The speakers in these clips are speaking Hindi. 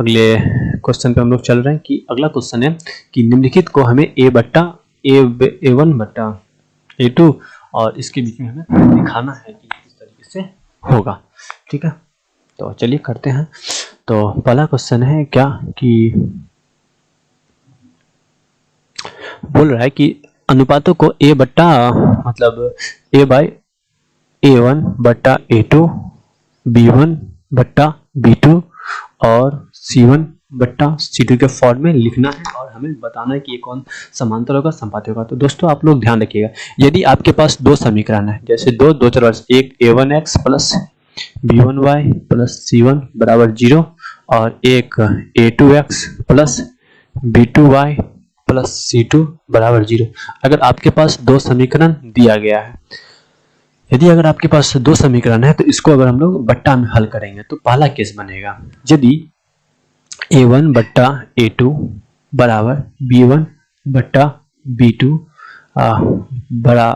अगले क्वेश्चन पे हम लोग चल रहे हैं कि अगला क्वेश्चन है कि निम्नलिखित को हमें A1 बट्टा A2 और इसके बीच में हमें दिखाना है कि किस तरीके से होगा। ठीक है, तो चलिए करते हैं। तो पहला क्वेश्चन है क्या कि बोल रहा है कि अनुपातों को A बट्टा मतलब A बाई A1 बट्टा A2, B1 बट्टा B2 और C1 बट्टा C2 के फॉर्म में लिखना है और हमें बताना है कि ये कौन समांतर होगा, संपाती होगा। तो दोस्तों आप लोग ध्यान रखिएगा, यदि आपके पास दो समीकरण है, जैसे दो चर वर्ष, एक A1x plus B1y plus C1 बराबर 0 और एक A2x plus B2y plus C2 बराबर 0। अगर आपके पास दो समीकरण दिया गया है, यदि अगर आपके पास दो समीकरण है तो इसको अगर हम लोग बट्टा में हल करेंगे तो पहला केस बनेगा यदि A1 बट्टा A2 बराबर B1 बट्टा B2 बड़ा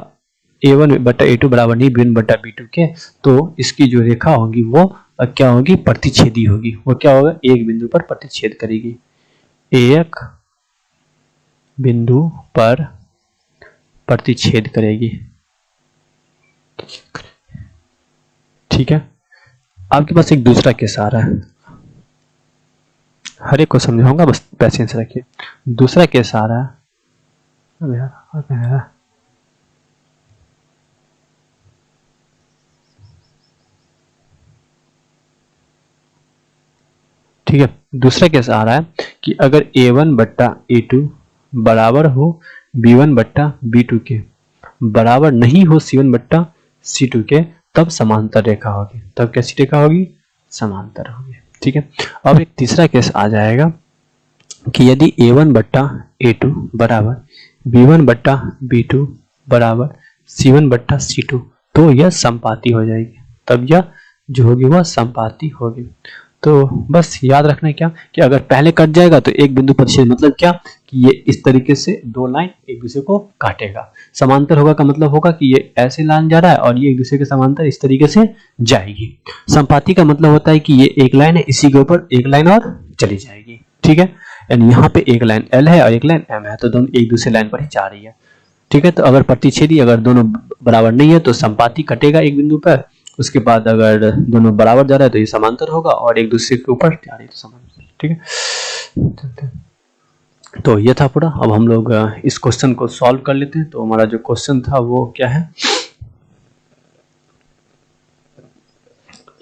A1 बट्टा A2 बराबर नहीं B1 बट्टा B2 के, तो इसकी जो रेखा होगी वो क्या होगी, प्रतिच्छेदी होगी। वो क्या होगा, एक बिंदु पर प्रतिच्छेद करेगी, एक बिंदु पर प्रतिच्छेद करेगी। ठीक है, आपके पास एक दूसरा केस आ रहा है, हर एक को समझाऊंगा, बस पेशेंस रखिए। दूसरा केस आ रहा है, ठीक है, दूसरा केस आ रहा है कि अगर A1 बट्टा A2 बराबर हो B1 बट्टा B2 के, बराबर नहीं हो C1 बट्टा C2 के, तब समांतर रेखा होगी। तब कैसी रेखा होगी, समांतर होगी। ठीक है, अब एक तीसरा केस आ जाएगा कि यदि A1 बट्टा A2 बराबर B1 बट्टा B2 बराबर C1 बट्टा C2, तो यह संपाती हो जाएगी। तब यह जो होगी वह संपाती होगी। तो बस याद रखना है क्या कि अगर पहले कट जाएगा तो एक बिंदु प्रतिच्छेद, मतलब क्या कि ये इस तरीके से दो लाइन एक दूसरे को काटेगा। समांतर होगा का मतलब होगा कि ये ऐसे लाइन जा रहा है और ये एक दूसरे के समांतर इस तरीके से जाएगी। संपाती का मतलब होता है कि ये एक लाइन है, इसी के ऊपर एक लाइन और चली जाएगी। ठीक है, यानी यहाँ पे एक लाइन L है और एक लाइन M है, तो दोनों एक दूसरे लाइन पर ही जा रही है। ठीक है, तो अगर प्रतिच्छेदी अगर दोनों बराबर नहीं है तो संपाती कटेगा एक बिंदु पर, उसके बाद अगर दोनों बराबर जा रहा है तो ये समांतर होगा और एक दूसरे के ऊपर जा रही है तो समांतर। ठीक है, तो ये था पूरा। अब हम लोग इस क्वेश्चन को सॉल्व कर लेते हैं। तो हमारा जो क्वेश्चन था वो क्या है,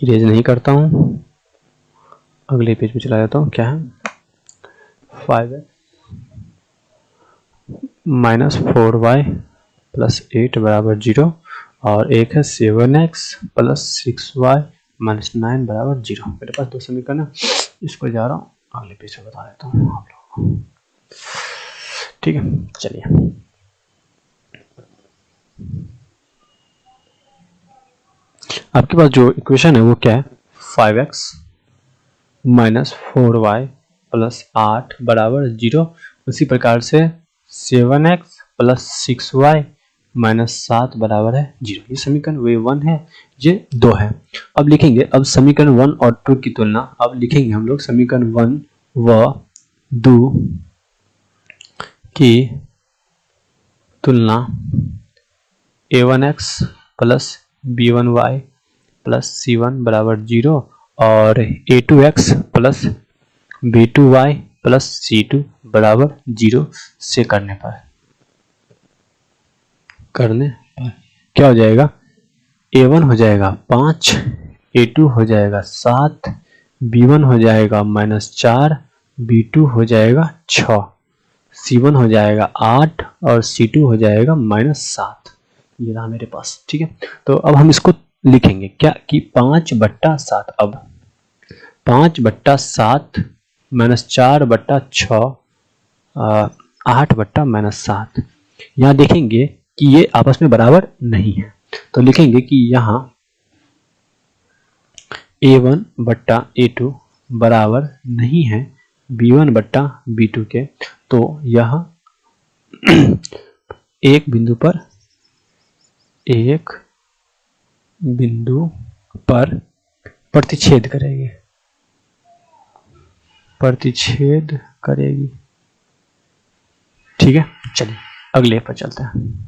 इरेज नहीं करता हूं, अगले पेज पे चला जाता हूं। क्या है, 5x माइनस 4y प्लस 8 बराबर 0 और एक है 7x प्लस 6y माइनस 9 बराबर 0। मेरे पास दो समीकरण है, इसको जा रहा हूँ अगले पेज में बता देता हूँ आप लोगों को। ठीक है, चलिए आपके पास जो इक्वेशन है वो क्या है, 5x माइनस 4y प्लस 8 बराबर 0। उसी प्रकार से 7x प्लस 6y माइनस 7 बराबर है 0। ये समीकरण वे 1 है, ये 2 है। अब लिखेंगे, अब समीकरण 1 और 2 की तुलना अब लिखेंगे हम लोग। समीकरण 1 व 2 की तुलना A1x plus B1y plus C1 बराबर 0 और A2x plus B2y plus C2 बराबर 0 से करने पर क्या हो जाएगा, A1 हो जाएगा 5, A2 हो जाएगा 7, B1 हो जाएगा -4, B2 हो जाएगा 6, C1 हो जाएगा 8 और C2 हो जाएगा -7। ये रहा मेरे पास। ठीक है, तो अब हम इसको लिखेंगे क्या कि 5/7। अब 5/7 -4/6 8/-7। यहाँ देखेंगे कि ये आपस में बराबर नहीं है, तो लिखेंगे कि यहाँ A1/A2 बराबर नहीं है B1/B2 के, तो यह एक बिंदु पर प्रतिच्छेद करेंगे। प्रतिच्छेद करेगी। ठीक है, चलिए अगले पर चलते हैं।